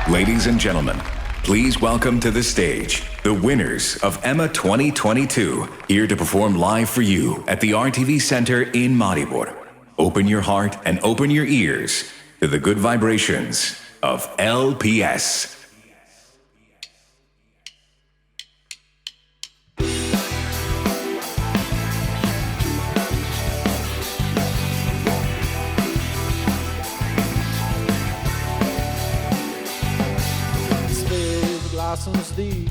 Ladies and gentlemen, please welcome to the stage the winners of Emma 2022, here to perform live for you at the RTV Center in Maribor. Open your heart and open your ears to the good vibrations of LPS. Glasen zdi,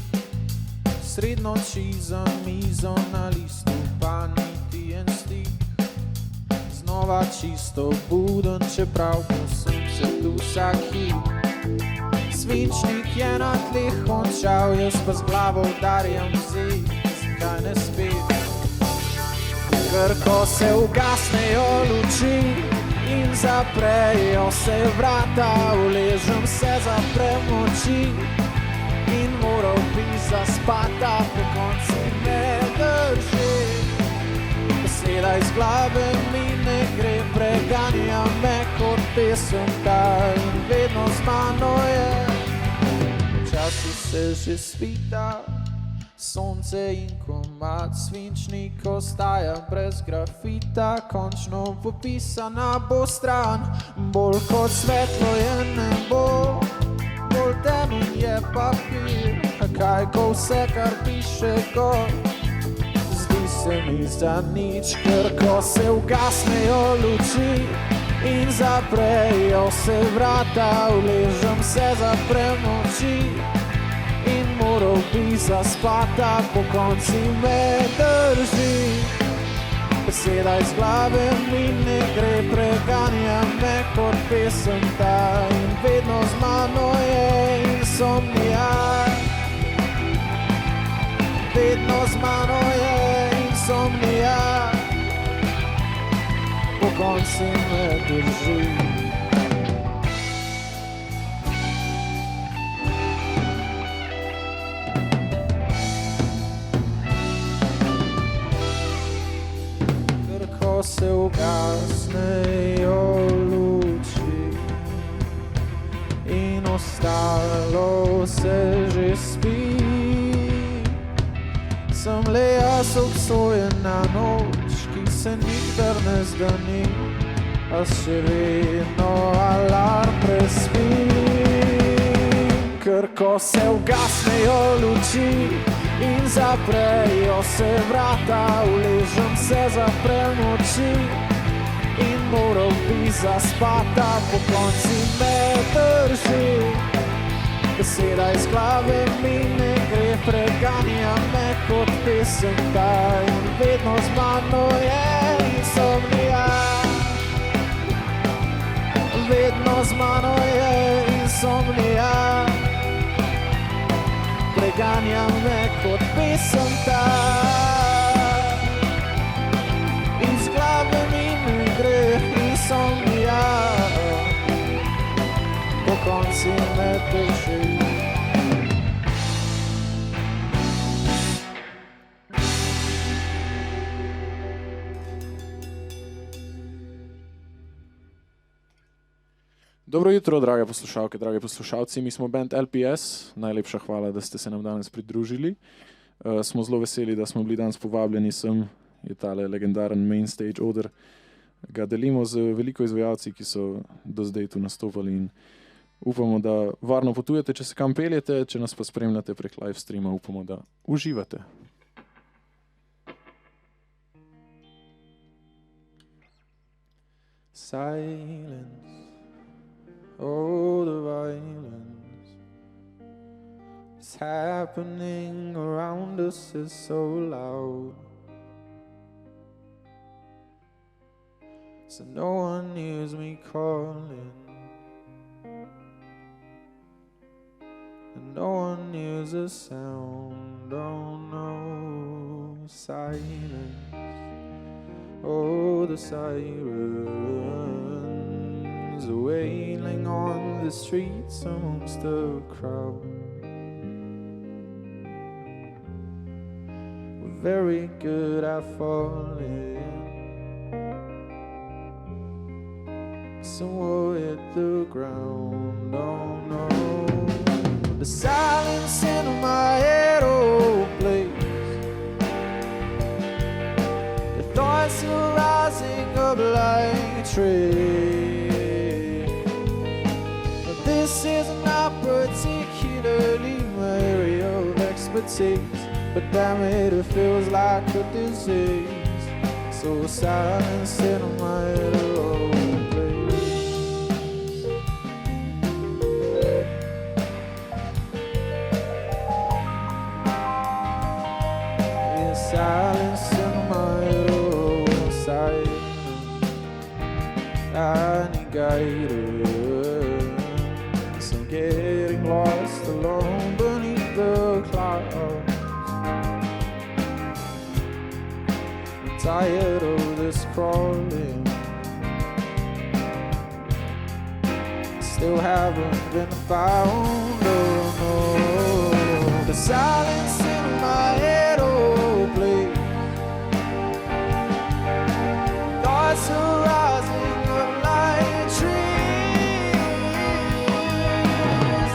sred noči za mizo na listu, pa niti en stik. Znova čisto buden, čeprav sem se tu vsak hip. Svinčnik je na tleh končal, jaz pa z glavo udarjam zid, zakaj ne spet? Ker ko se ugasnejo luči in zaprejo se vrata, uležem se, zaprem oči in moral bi zaspata, po konci ne drži. Beseda iz glave mi ne gre, preganja me kot pesemka in vedno z mano je. Včasih se že svita sonce in komad svinčnik ostaja brez grafita, končno popisana bo stran, bolj kot svetlo je nebo. Bolj temen je papir, a kaj ko vse, kar piše gor, zdi se mi za nič. Ker ko se ugasnejo luči in zaprejo se vrata, uležem se, zaprem oči in moral bi zaspata, po konci me drži. Beseda iz glave mi ne gre, preganja me kot pesemka in vedno z mano je insomnia. Vedno z mano je insomnia, po konci me drži. Ko se ugasnejo luči in ostalo se že spi, sem le jaz obsojena noč, ki se nikdar ne zdani, a še vedno alarm prespi. Ker ko se ugasnejo luči in zaprejo se vrata, uležem se, zaprem oči in moral bi zaspata, po konci me drži. Beseda iz glave mi ne gre, preganja me kot pesemka in vedno z mano je insomnia. Vedno z mano je insomnia, preganja me kot pesemka. Iz glave mi ne gre insomnia, po konci me drži. Dobro jutro, drage poslušalke, dragi poslušalci. Mi smo bend LPS. Najlepša hvala, da ste se nam danes pridružili. Smo zelo veseli, da smo bili danes povabljeni sem. Je tale legendaren main stage oder. Ga delimo z veliko izvajalci, ki so do zdaj tu nastopali in upamo, da varno potujete, če se kam peljete, če nas pa spremljate prek live streama, upamo, da uživate. Silence. Oh, the violence is happening around us is so loud, so no one hears me calling, and no one hears a sound. Oh no, silence. Oh, the sirens are wailing on the streets amongst the crowd. We're very good at falling, so we'll hit the ground. Oh no. The silence in my head, oh please. The thoughts are rising up like a tree. But this is not particularly my area of expertise, but damn it, it feels like a disease. So silence in my head, oh please. Silence in my own sight. I need guidance. I'm getting lost alone beneath the clouds. I'm tired of this crawling. Still haven't been found. Oh no. The silence in my head, oh please. Thoughts are rising up like trees.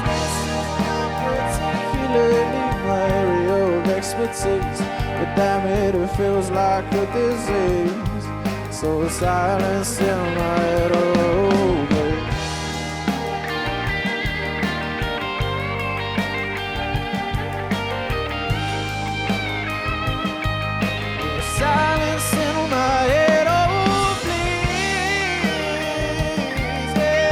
This is not particularly my area of expertise, but damn it, it feels like a disease. So silence in my head, oh please. Silence in my head, oh please, yeah.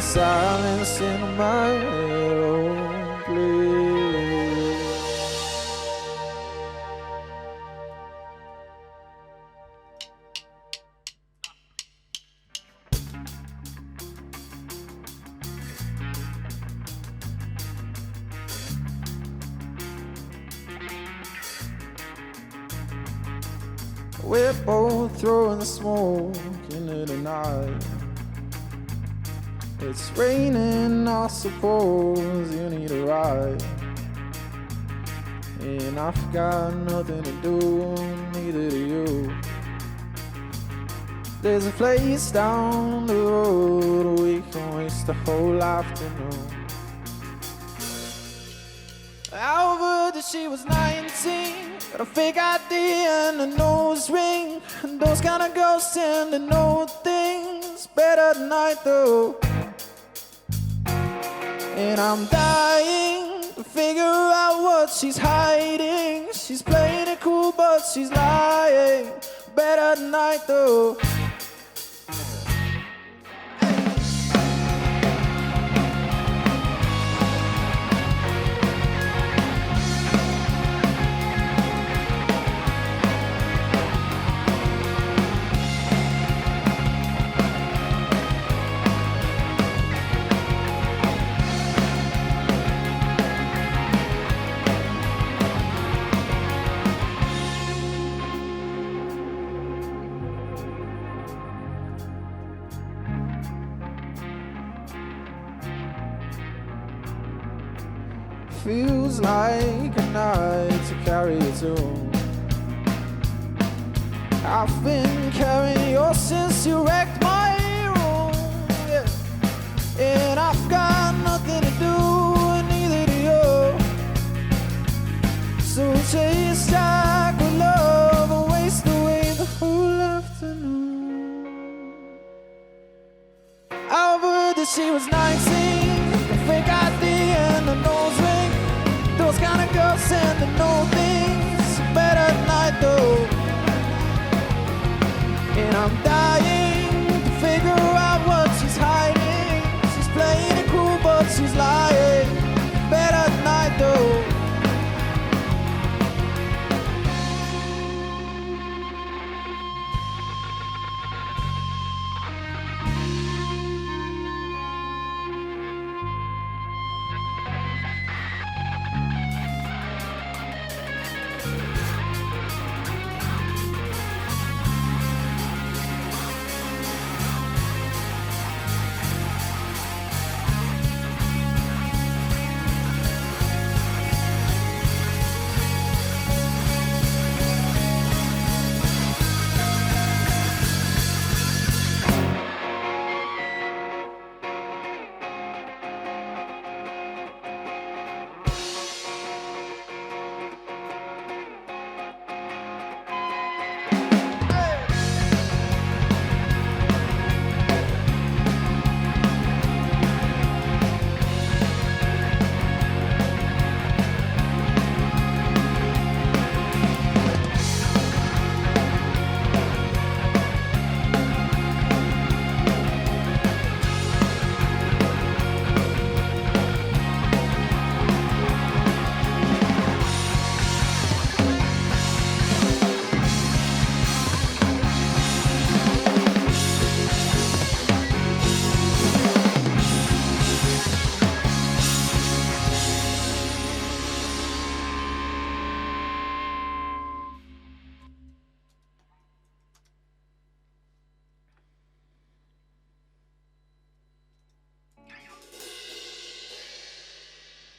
Silence in my head, oh please. We're both throwing the smoke into the night. It's raining, I suppose you need a ride. And I've got nothing to do, neither do you. There's a place down the road we can waste the whole afternoon. Albert, she was 19, got a fake ID and a nose ring. And those kind of girls tend to know things better at night though. And I'm dying to figure out what she's hiding. She's playing it cool but she's lying better at night though. Feels like a night to carry it home. I've been carrying yours since you wrecked my room, yeah. And I've got nothing to do, and neither do you. So chase back with love and waste away the whole afternoon. Albert, that she was 19, the fake ID and the nose ring. Those kind of girls tend to know things better at night though. And I'm dying to figure out what she's hiding. She's playing it cool but she's lying better at night though.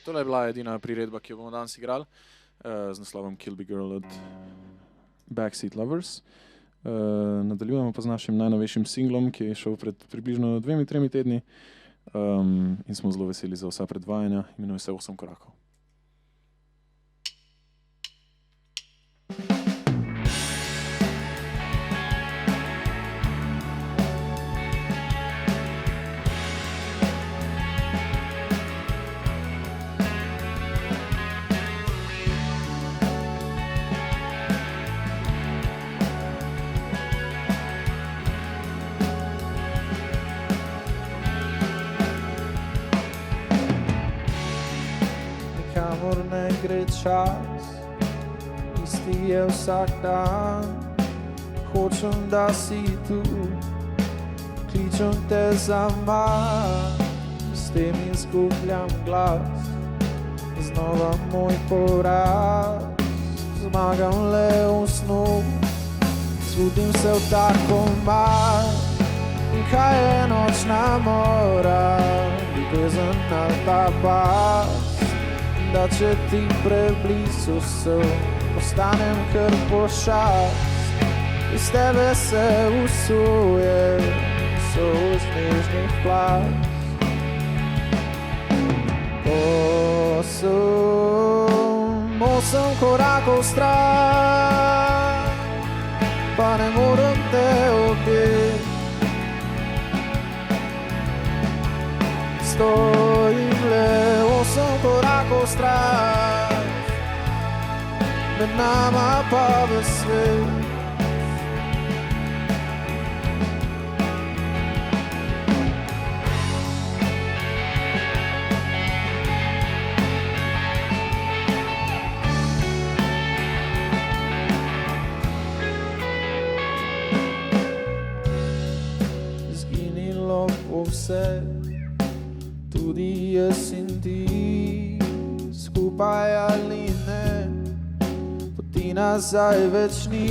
Tole je bila edina priredba, ki jo bomo danes igrali, z naslovom Kilby Girl od Backseat Lovers. Nadaljujemo pa z našim najnovejšim singlom, ki je šel pred približno 2-3 tedni in smo zelo veseli za vsa predvajanja. Imenuje se Osem korakov. Kamor ne gre čas, isti je vsak dan. Hočem, da si tu, kličem te za manj. S tem izgubljam glas, znova moj poraz. Zmagam le v snu, zbudim se v tako manj. In kaj je nočna mora, ljubezen ali ta pas? Da če ti preblizu so, postanem kar pošast. Iz tebe se usuje, so iz nežnih plas. Osem korakov stran, pa ne morem te objeti. Stojim le 8 korakov stran, med nama pa v svet. Zginilo bo vse, tudi jaz in ti, skupaj ali ne, poti nazaj več ni.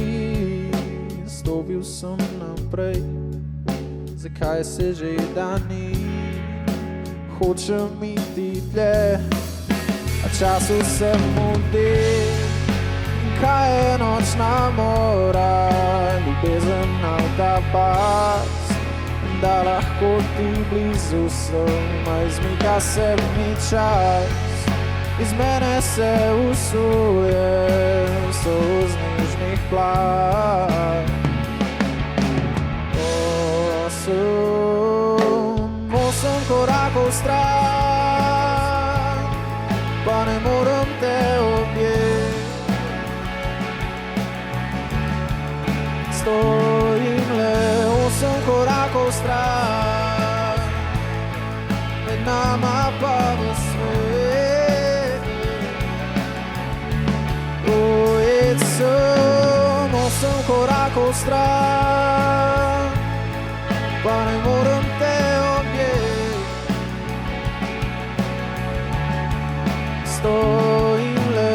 Stopil sem naprej, zakaj se že da ni? Hočem iti dlje, a času se mudi. Kaj je nočna mora, ljubezen ali ta pas? Da lahko ti blizu sem, a izmika se mi čas. Iz mene se usuje, so z nežnih plas. Osem korakov stran, pa ne morem te objeti. Stojim le 8 korakov stran, med nama pa v svet. Ujet sem 8 korakov stran, pa ne morem te objeti. Stojim le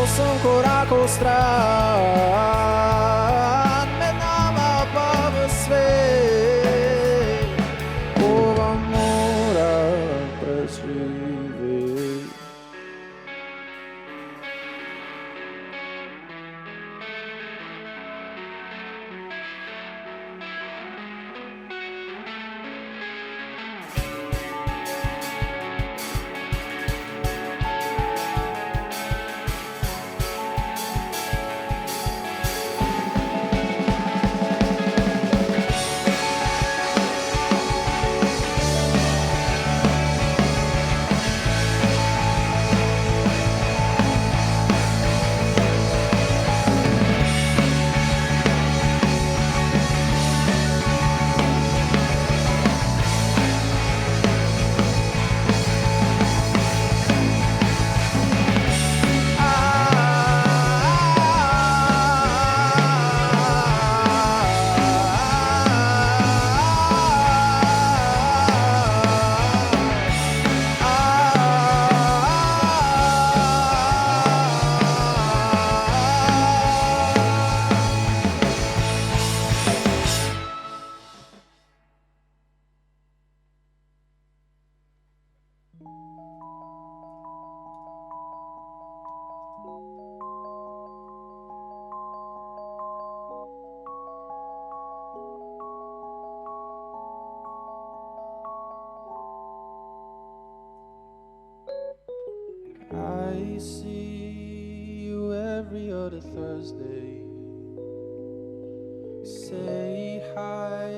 8 korakov stran, med nama pa v svet. Ova mora preživeti. I see you every other Thursday. Say hi,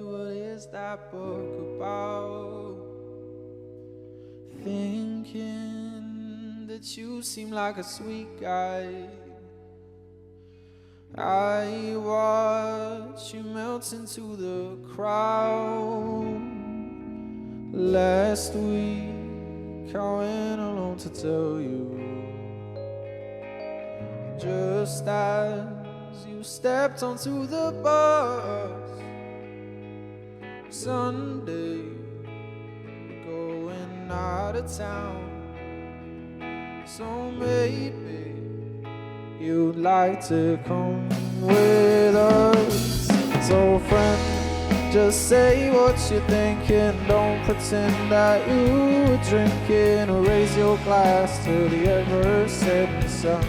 what is that book about? Thinking that you seem like a sweet guy. I watch you melt into the crowd. Last week I went alone to tell you, just as you stepped onto the bus. Sunday, we're going out of town, so maybe you'd like to come with us. So friend, just say what you're thinking. Don't pretend that you were drinking, or raise your glass to the ever-setting sun.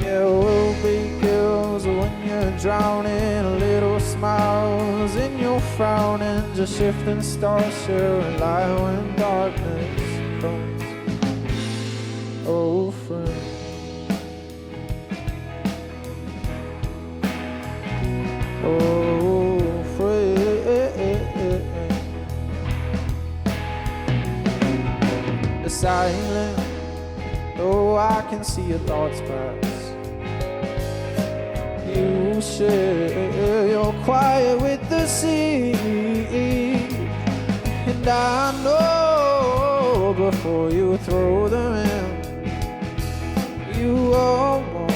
Yeah, we'll be girls when you're drowning, a little smiles in your frowning, just shifting stars, sharing light when darkness comes. Oh, friend. Oh, friend. The silence, oh, I can see your thoughts pass. You share your quiet with the sea, and I know before you throw them in, you almost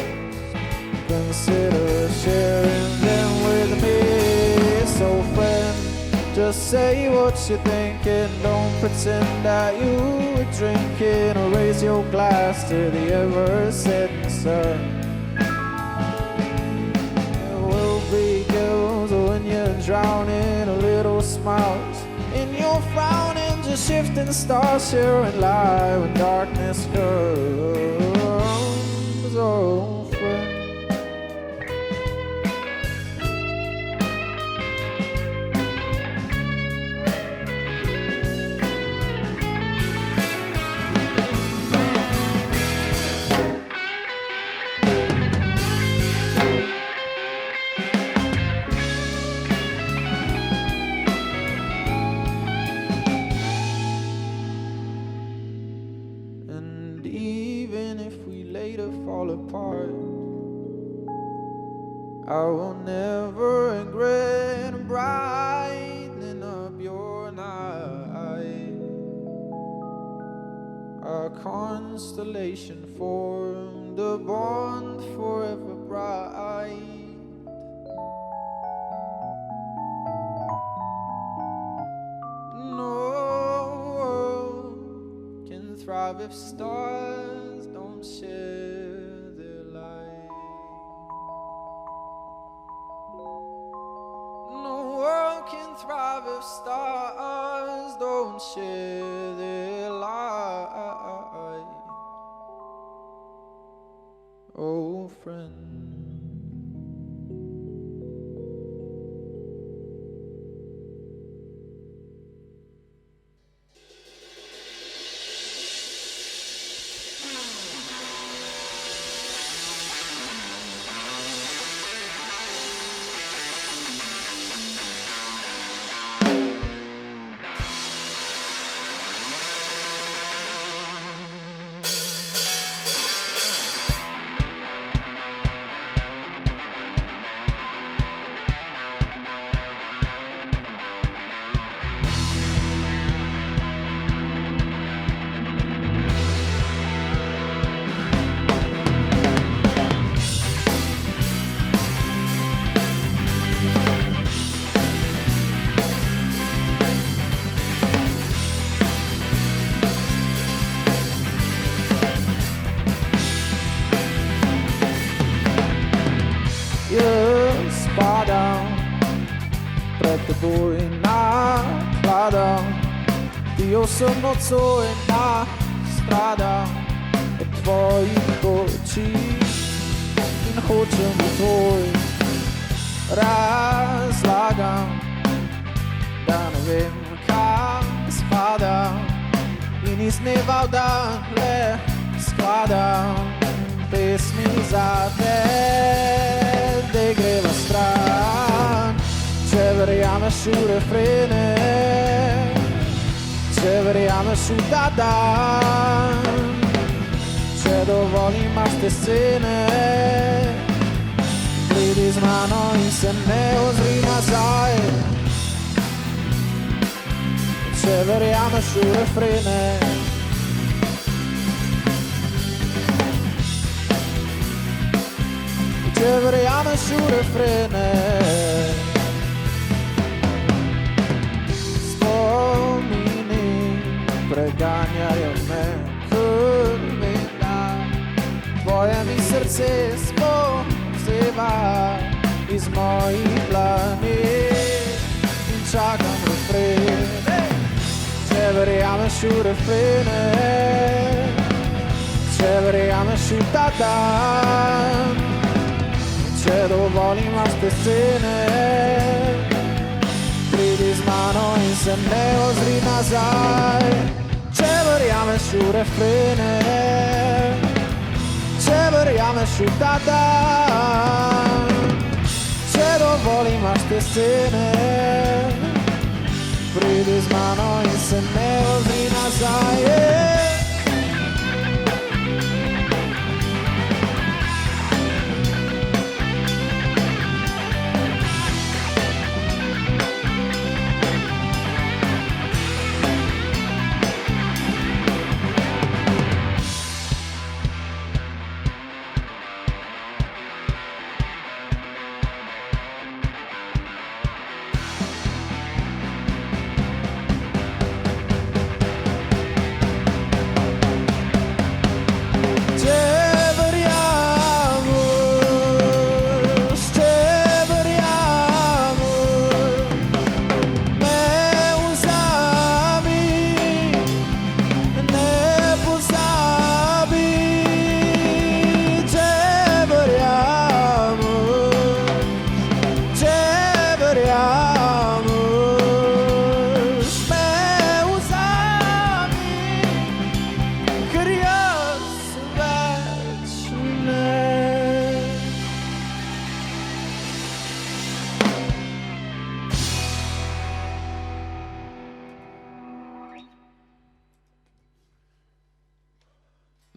consider sharing them with me. So friend, just say what you're thinking. Don't pretend that you were drinking, or raise your glass to the ever-setting sun. There will be girls when you're drowning, a little smiles in your frowning, just shifting stars, sharing light when darkness comes. Oh, friend. And even if we later fall apart, I will never regret brightening up your night. Our constellation formed a bond forever bright. No world can thrive if stars don't share their light. No world can thrive if stars don't share their light. Oh, friend. Spadam pred teboj nakladam, ti osobno coj nastradam od tvojih oči in hočem v tvoj razlagam, da ne vem kam spadam in in iz dneva v dan le skladam pesmi zate, da greva stran. Če verjameš v refrene, če verjameš v ta dan, če dovolj imaš te scene, pridi z mano in se ne ozri nazaj. Če verjameš v refrene, če verjameš v refrene, spomini preganjajo me, krvina, tvoje mi srce spozeva iz mojih dlani in čakam refrene. Če verjameš v refrene, če verjameš v ta dan, če dovolj imaš te scene, pridi z mano in se ne ozri nazaj. Če verjameš v refrene, če verjameš v ta dan, če dovolj imaš te scene, pridi z mano in se ne ozri nazaj.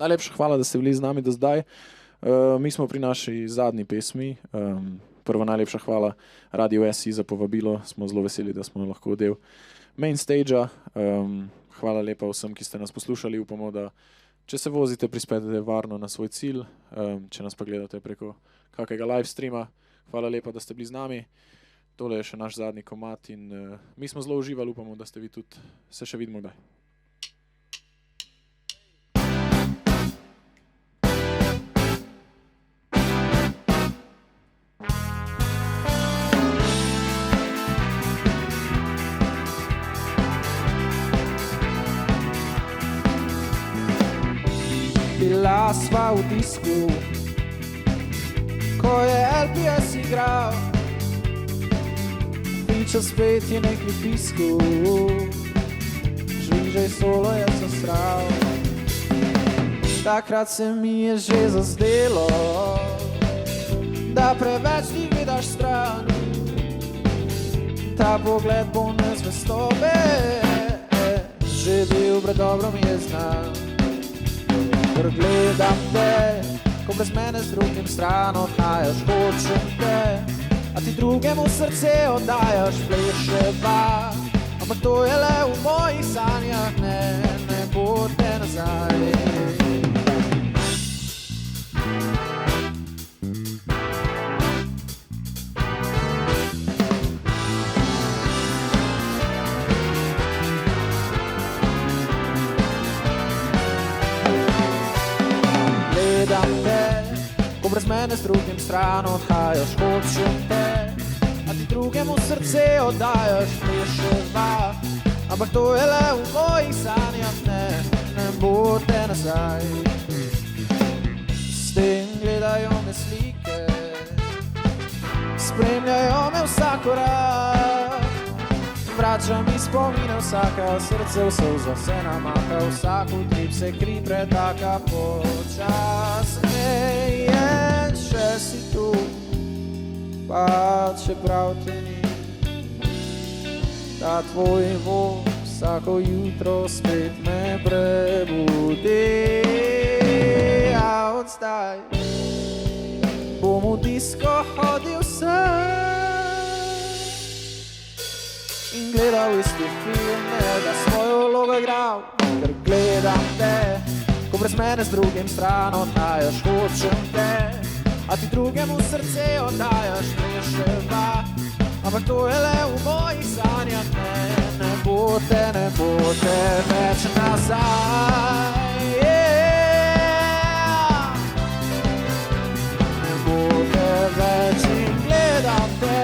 Najlepša hvala, da ste bili z nami do zdaj. Mi smo pri naši zadnji pesmi. Prva najlepša hvala Radio SI za povabilo. Smo zelo veseli, da smo lahko del main stagea. Hvala lepa vsem, ki ste nas poslušali. Upamo, da če se vozite, prispete varno na svoj cilj. Če nas pa gledate preko kakega live streama, hvala lepa, da ste bili z nami. Tole je še naš zadnji komad in mi smo zelo uživali. Upamo, da ste vi tudi. Se še vidimo kdaj. Bila sva v disku, ko je LPS igral, priča spet je nekaj pisku, žvižaj solo je zasral. Takrat se mi je že zazdelo, da preveč ti vidaš stran, ta pogled poln nezvestobe, že bil predobro mi je znan. Ker gledam te, ko brez mene z drugim stran odhajaš, hočem te, a ti drugemu srce oddajaš, pleševa, ampak to je le v mojih sanjah, ne bo te nazaj. Gledam te, ko brez mene z drugim stran odhajaš, hočem te, a ti drugemu srce oddajaš, pleševa, ampak to je le v mojih sanjah, ne bo te nazaj. S tem gledajo me slike, spremljajo me vsak korak, Vrača mi spomine vsaka, srce v solzo se namaha, vsak utrip se kri pretaka, počasneje še si tu, pa čeprav te ni. Ta tvoj vok vsako jutro spet me prebudi, a od zdaj bom v disko hodil sem in gledal isti film, ne da svojo vlogo igral, ker gledam te, ko brez mene z drugim stran oddajaš, hočem te, a ti drugemu srce oddajaš, reševa, ampak to je le v mojih sanjah, ne bo te več nazaj, ne bo te več in gledam te,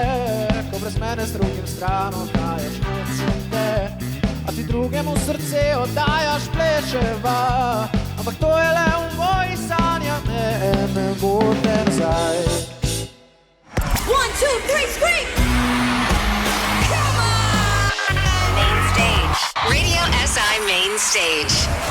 ko brez mene z drugim stran oddajaš, hočem te, a ti drugemu srce oddajaš, pleševa, ampak to je le v mojih sanjah, ne bo te nazaj. 1, 2, 3, scream! Come on! Main stage. Radio SI Main Stage.